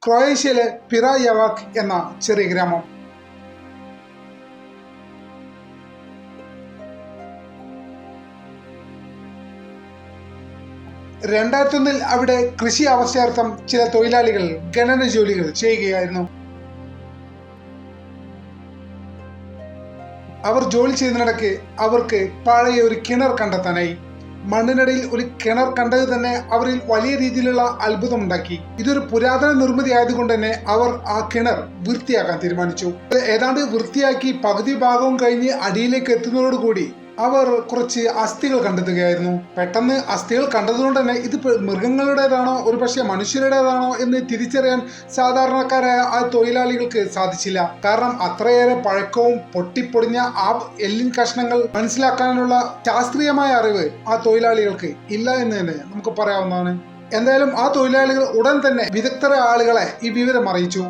ക്രൊയേഷ്യയിലെ പിറായവാക് എന്ന ചെറിയ ഗ്രാമം. 2001 അവിടെ കൃഷി ആവശ്യാർത്ഥം ചില തൊഴിലാളികൾ ഖനന ജോലികൾ ചെയ്യുകയായിരുന്നു. അവർ ജോലി ചെയ്യുന്നതിനിടയ്ക്ക് അവർക്ക് പഴയ ഒരു കിണർ കണ്ടെത്താനായി. മണ്ണിനടിയിൽ ഒരു കിണർ കണ്ടത് തന്നെ അവരിൽ വലിയ രീതിയിലുള്ള അത്ഭുതമുണ്ടാക്കി. ഇതൊരു പുരാതന നിർമ്മിതി ആയതുകൊണ്ട് തന്നെ അവർ ആ കിണർ വൃത്തിയാക്കാൻ തീരുമാനിച്ചു. ഏതാണ്ട് വൃത്തിയാക്കി പകുതി ഭാഗവും കഴിഞ്ഞ് അടിയിലേക്ക് എത്തുന്നതോടുകൂടി അവർ കുറച്ച് അസ്ഥികൾ കണ്ടെത്തുകയായിരുന്നു. പെട്ടെന്ന് അസ്ഥികൾ കണ്ടതുകൊണ്ട് തന്നെ ഇത് മൃഗങ്ങളുടേതാണോ ഒരു പക്ഷേ മനുഷ്യരുടേതാണോ എന്ന് തിരിച്ചറിയാൻ സാധാരണക്കാരായ ആ തൊഴിലാളികൾക്ക് സാധിച്ചില്ല. കാരണം അത്രയേറെ പഴക്കവും പൊട്ടിപ്പൊടിഞ്ഞ ആ എല്ലിൻ കഷ്ണങ്ങൾ മനസ്സിലാക്കാനുള്ള ശാസ്ത്രീയമായ അറിവ് ആ തൊഴിലാളികൾക്ക് ഇല്ല എന്ന് തന്നെ നമുക്ക് പറയാവുന്നതാണ്. എന്തായാലും ആ തൊഴിലാളികൾ ഉടൻ തന്നെ വിദഗ്ധരായ ആളുകളെ ഈ വിവരം അറിയിച്ചു.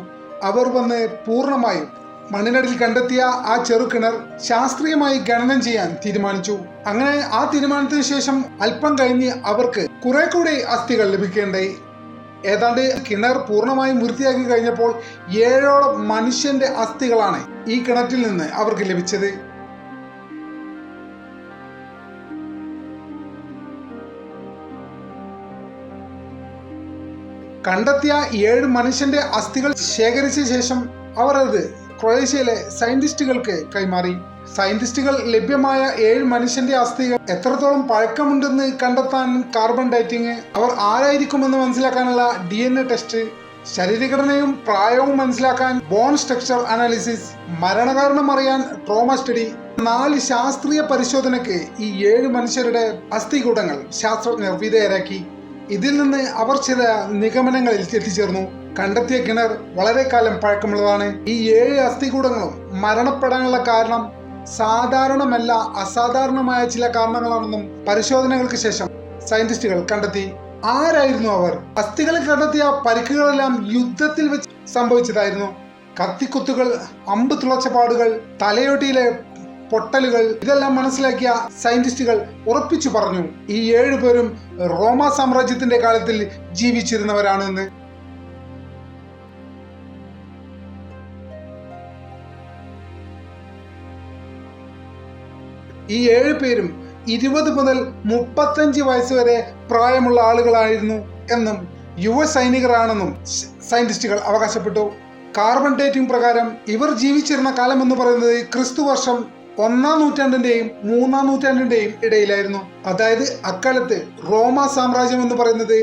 അവർ വന്ന് പൂർണ്ണമായും മണ്ണിനടിയിൽ കണ്ടെത്തിയ ആ ചെറുകിണർ ശാസ്ത്രീയമായി ഖനനം ചെയ്യാൻ തീരുമാനിച്ചു. അങ്ങനെ ആ തീരുമാനത്തിന് ശേഷം അല്പം കഴിഞ്ഞ് അവർക്ക് കുറെ കൂടി അസ്ഥികൾ ലഭിക്കേണ്ടായി. ഏതാണ്ട് കിണർ പൂർണ്ണമായും വൃത്തിയാക്കി കഴിഞ്ഞപ്പോൾ 7ഓളം മനുഷ്യന്റെ അസ്ഥികളാണ് ഈ കിണറ്റിൽ നിന്ന് അവർക്ക് ലഭിച്ചത്. കണ്ടെത്തിയ 7 മനുഷ്യന്റെ അസ്ഥികൾ ശേഖരിച്ച ശേഷം അവർ അത് ക്രൊയേഷ്യയിലെ സയന്റിസ്റ്റുകൾക്ക് കൈമാറി. സയന്റിസ്റ്റുകൾ ലഭ്യമായ 7 മനുഷ്യന്റെ അസ്ഥികൾ എത്രത്തോളം പഴക്കമുണ്ടെന്ന് കണ്ടെത്താൻ കാർബൺ ഡേറ്റിംഗ്, അവർ ആരായിരിക്കുമെന്ന് മനസ്സിലാക്കാനുള്ള DNA ടെസ്റ്റ്, ശരീരഘടനയും പ്രായവും മനസ്സിലാക്കാൻ ബോൺ സ്ട്രക്ചർ അനാലിസിസ്, മരണകാരണം അറിയാൻ ട്രോമ സ്റ്റഡി, 4 ശാസ്ത്രീയ പരിശോധനയ്ക്ക് ഈ 7 മനുഷ്യരുടെ അസ്ഥികൂടങ്ങൾ ശാസ്ത്രജ്ഞർ വിധേയരാക്കി. ഇതിൽ നിന്ന് അവർ ചില നിഗമനങ്ങളിൽ എത്തിച്ചേർന്നു. കണ്ടെത്തിയ കിണർ വളരെ കാലം പഴക്കമുള്ളതാണ്. ഈ 7 അസ്ഥികൂടങ്ങളും മരണപ്പെടാനുള്ള കാരണം സാധാരണമല്ല, അസാധാരണമായ ചില കാരണങ്ങളാണെന്നും പരിശോധനകൾക്ക് ശേഷം സയന്റിസ്റ്റുകൾ കണ്ടെത്തി. ആരായിരുന്നു അവർ? അസ്ഥികളിൽ കണ്ടെത്തിയ പരിക്കുകളെല്ലാം യുദ്ധത്തിൽ വെച്ച് സംഭവിച്ചതായിരുന്നു. കത്തിക്കുത്തുകൾ, അമ്പ് തുളച്ച പാടുകൾ, തലയോട്ടിയിലെ പൊട്ടലുകൾ, ഇതെല്ലാം മനസ്സിലാക്കിയ സയന്റിസ്റ്റുകൾ ഉറപ്പിച്ചു പറഞ്ഞു ഈ 7 പേരും റോമ സാമ്രാജ്യത്തിന്റെ കാലത്തിൽ ജീവിച്ചിരുന്നവരാണെന്ന്. ഈ 7 പേരും 20 മുതൽ 35 വയസ്സ് വരെ പ്രായമുള്ള ആളുകളായിരുന്നു എന്നും യുവ സൈനികരാണെന്നും സയന്റിസ്റ്റുകൾ അവകാശപ്പെട്ടു. കാർബൺ ഡേറ്റിംഗ് പ്രകാരം ഇവർ ജീവിച്ചിരുന്ന കാലം എന്ന് പറയുന്നത് ക്രിസ്തു വർഷം 1-ാം നൂറ്റാണ്ടിന്റെയും 3-ാം നൂറ്റാണ്ടിന്റെയും ഇടയിലായിരുന്നു. അതായത് അക്കാലത്ത് റോമ സാമ്രാജ്യം എന്ന് പറയുന്നത്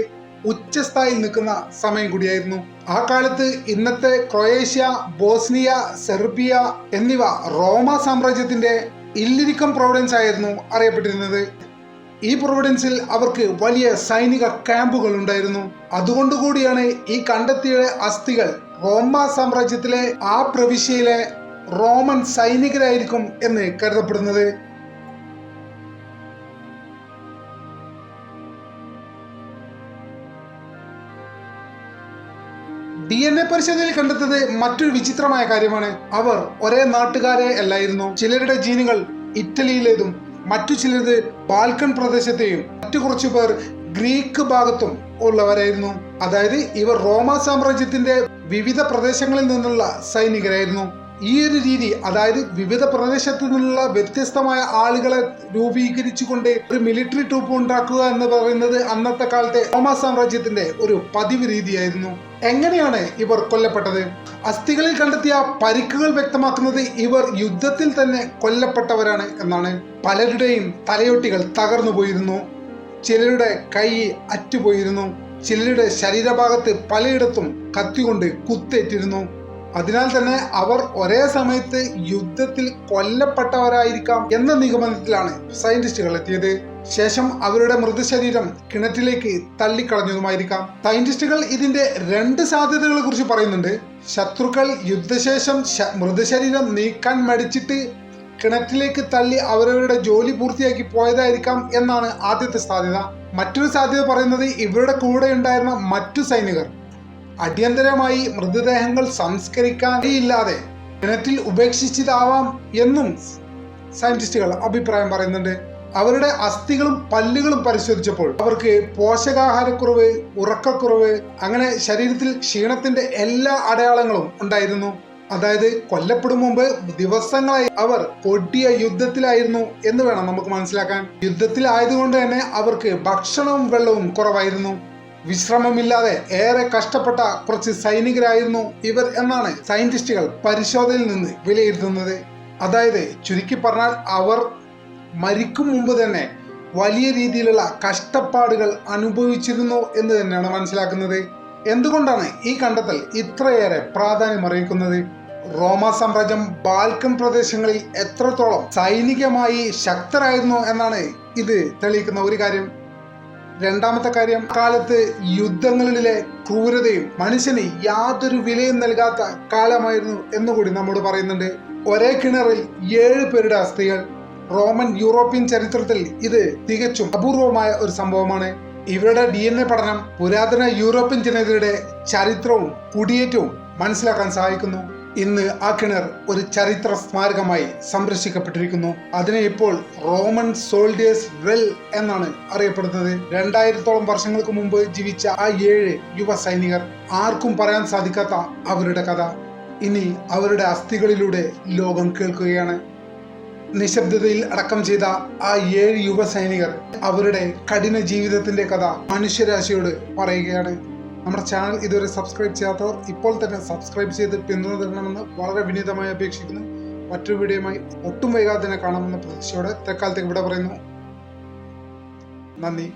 ഉച്ചസ്ഥായിൽ നിൽക്കുന്ന സമയം കൂടിയായിരുന്നു. ആ കാലത്ത് ഇന്നത്തെ ക്രൊയേഷ്യ, ബോസ്നിയ, സെർബിയ എന്നിവ റോമ സാമ്രാജ്യത്തിന്റെ ഇല്ലിരിക്കം പ്രൊവിഡൻസ് ആയിരുന്നു അറിയപ്പെട്ടിരുന്നത്. ഈ പ്രൊവിഡൻസിൽ അവർക്ക് വലിയ സൈനിക ക്യാമ്പുകൾ ഉണ്ടായിരുന്നു. അതുകൊണ്ടുകൂടിയാണ് ഈ കണ്ടെത്തിയ അസ്ഥികൾ റോമ സാമ്രാജ്യത്തിലെ ആ പ്രവിശ്യയിലെ റോമൻ സൈനികരായിരിക്കും എന്ന് കരുതപ്പെടുന്നത്. DNA പരിശോധനയിൽ കണ്ടെത്തത് മറ്റൊരു വിചിത്രമായ കാര്യമാണ്. അവർ ഒരേ നാട്ടുകാരെ അല്ലായിരുന്നു. ചിലരുടെ ജീനുകൾ ഇറ്റലിയിലേതും മറ്റു ചിലത് ബാൽക്കൺ പ്രദേശത്തെയും മറ്റു കുറച്ചു പേർ ഗ്രീക്ക് ഭാഗത്തും ഉള്ളവരായിരുന്നു. അതായത് ഇവർ റോമ സാമ്രാജ്യത്തിന്റെ വിവിധ പ്രദേശങ്ങളിൽ നിന്നുള്ള സൈനികരായിരുന്നു. ഈ ഒരു രീതി, അതായത് വിവിധ പ്രദേശത്തു നിന്നുള്ള വ്യത്യസ്തമായ ആളുകളെ രൂപീകരിച്ചുകൊണ്ട് ഒരു മിലിറ്ററി ട്രൂപ്പ് ഉണ്ടാക്കുക എന്ന് പറയുന്നത് അന്നത്തെ കാലത്തെ റോമ സാമ്രാജ്യത്തിന്റെ ഒരു പതിവ് രീതിയായിരുന്നു. എങ്ങനെയാണ് ഇവർ കൊല്ലപ്പെട്ടത്? അസ്ഥികളിൽ കണ്ടെത്തിയ പരിക്കുകൾ വ്യക്തമാക്കുന്നത് ഇവർ യുദ്ധത്തിൽ തന്നെ കൊല്ലപ്പെട്ടവരാണ് എന്നാണ്. പലരുടെയും തലയൊട്ടികൾ തകർന്നു പോയിരുന്നു, ചിലരുടെ കൈ അറ്റുപോയിരുന്നു, ചിലരുടെ ശരീരഭാഗത്ത് പലയിടത്തും കത്തികൊണ്ട് കുത്തേറ്റിരുന്നു. അതിനാൽ തന്നെ അവർ ഒരേ സമയത്ത് യുദ്ധത്തിൽ കൊല്ലപ്പെട്ടവരായിരിക്കാം എന്ന നിഗമനത്തിലാണ് സയന്റിസ്റ്റുകൾ എത്തിയത്. ശേഷം അവരുടെ മൃതശരീരം കിണറ്റിലേക്ക് തള്ളിക്കളഞ്ഞതുമായിരിക്കാം. സയന്റിസ്റ്റുകൾ ഇതിന്റെ 2 സാധ്യതകളെ കുറിച്ച് പറയുന്നുണ്ട്. ശത്രുക്കൾ യുദ്ധശേഷം മൃതശരീരം നീക്കാൻ മടിച്ചിട്ട് കിണറ്റിലേക്ക് തള്ളി അവരവരുടെ ജോലി പൂർത്തിയാക്കി പോയതായിരിക്കാം എന്നാണ് ആദ്യത്തെ സാധ്യത. മറ്റൊരു സാധ്യത പറയുന്നത് ഇവരുടെ കൂടെ ഉണ്ടായിരുന്ന മറ്റു സൈനികർ അടിയന്തരമായി മൃതദേഹങ്ങൾ സംസ്കരിക്കാനില്ലാതെ കിണറ്റിൽ ഉപേക്ഷിച്ചതാവാം എന്നും സയന്റിസ്റ്റുകൾ അഭിപ്രായം പറയുന്നുണ്ട്. അവരുടെ അസ്ഥികളും പല്ലുകളും പരിശോധിച്ചപ്പോൾ അവർക്ക് പോഷകാഹാരക്കുറവ്, ഉറക്കക്കുറവ്, അങ്ങനെ ശരീരത്തിൽ ക്ഷീണത്തിന്റെ എല്ലാ അടയാളങ്ങളും ഉണ്ടായിരുന്നു. അതായത് കൊല്ലപ്പെടും മുമ്പ് ദിവസങ്ങളായി അവർ കൊടിയ യുദ്ധത്തിലായിരുന്നു എന്ന് വേണം നമുക്ക് മനസ്സിലാക്കാൻ. യുദ്ധത്തിലായതുകൊണ്ട് തന്നെ അവർക്ക് ഭക്ഷണവും വെള്ളവും കുറവായിരുന്നു. വിശ്രമമില്ലാതെ ഏറെ കഷ്ടപ്പെട്ട കുറച്ച് സൈനികരായിരുന്നു ഇവർ എന്നാണ് സയന്റിസ്റ്റുകൾ പരിശോധനയിൽ നിന്ന് വിലയിരുത്തുന്നത്. അതായത് ചുരുക്കി പറഞ്ഞാൽ അവർ മരിക്കും മുമ്പ് തന്നെ വലിയ രീതിയിലുള്ള കഷ്ടപ്പാടുകൾ അനുഭവിച്ചിരുന്നു എന്ന് തന്നെയാണ് മനസ്സിലാക്കുന്നത്. എന്തുകൊണ്ടാണ് ഈ കണ്ടെത്തൽ ഇത്രയേറെ പ്രാധാന്യം അറിയിക്കുന്നത്? റോമ സാമ്രാജ്യം ബാൽക്കൻ പ്രദേശങ്ങളിൽ എത്രത്തോളം സൈനികമായി ശക്തരായിരുന്നു എന്നാണ് ഇത് തെളിയിക്കുന്ന ഒരു കാര്യം. രണ്ടാമത്തെ കാര്യം, കാലത്ത് യുദ്ധങ്ങളിലെ ക്രൂരതയും മനുഷ്യന് യാതൊരു വിലയും നൽകാത്ത കാലമായിരുന്നു എന്നുകൂടി നമ്മോട് പറയുന്നുണ്ട്. ഒരേ കിണറിൽ 7 പേരുടെ അസ്ഥികൾ. റോമൻ യൂറോപ്യൻ ചരിത്രത്തിൽ ഇത് തികച്ചും അപൂർവമായ ഒരു സംഭവമാണ്. ഇവരുടെ DNA പഠനം പുരാതന യൂറോപ്യൻ ജനതയുടെ ചരിത്രവും കുടിയേറ്റവും മനസ്സിലാക്കാൻ സഹായിക്കുന്നു. ഇന്ന് ആ കിണർ ഒരു ചരിത്ര സ്മാരകമായി സംരക്ഷിക്കപ്പെട്ടിരിക്കുന്നു. അതിനെ ഇപ്പോൾ റോമൻ സോൾഡിയേഴ്സ് വെൽ എന്നാണ് അറിയപ്പെടുന്നത്. 2000ഓളം വർഷങ്ങൾക്ക് മുമ്പ് ജീവിച്ച ആ 7 യുവ സൈനികർ, ആർക്കും പറയാൻ സാധിക്കാത്ത അവരുടെ കഥ ഇനി അവരുടെ അസ്ഥികളിലൂടെ ലോകം കേൾക്കുകയാണ്. നിശബ്ദതയിൽ അടക്കം ചെയ്ത ആ 7 യുവ സൈനികർ അവരുടെ കഠിന ജീവിതത്തിന്റെ കഥ മനുഷ്യരാശിയോട് പറയുകയാണ്. നമ്മുടെ ചാനൽ ഇതുവരെ സബ്സ്ക്രൈബ് ചെയ്യാത്തവർ ഇപ്പോൾ തന്നെ സബ്സ്ക്രൈബ് ചെയ്ത് പിന്തുണ തരണമെന്ന് വളരെ വിനീതമായി അപേക്ഷിക്കുന്നു. മറ്റൊരു വീഡിയോയുമായി ഒട്ടും വൈകാതെ തന്നെ കാണാമെന്ന പ്രതീക്ഷയോടെ തൽക്കാലത്തേക്ക് ഇവിടെ പറയുന്നു. നന്ദി.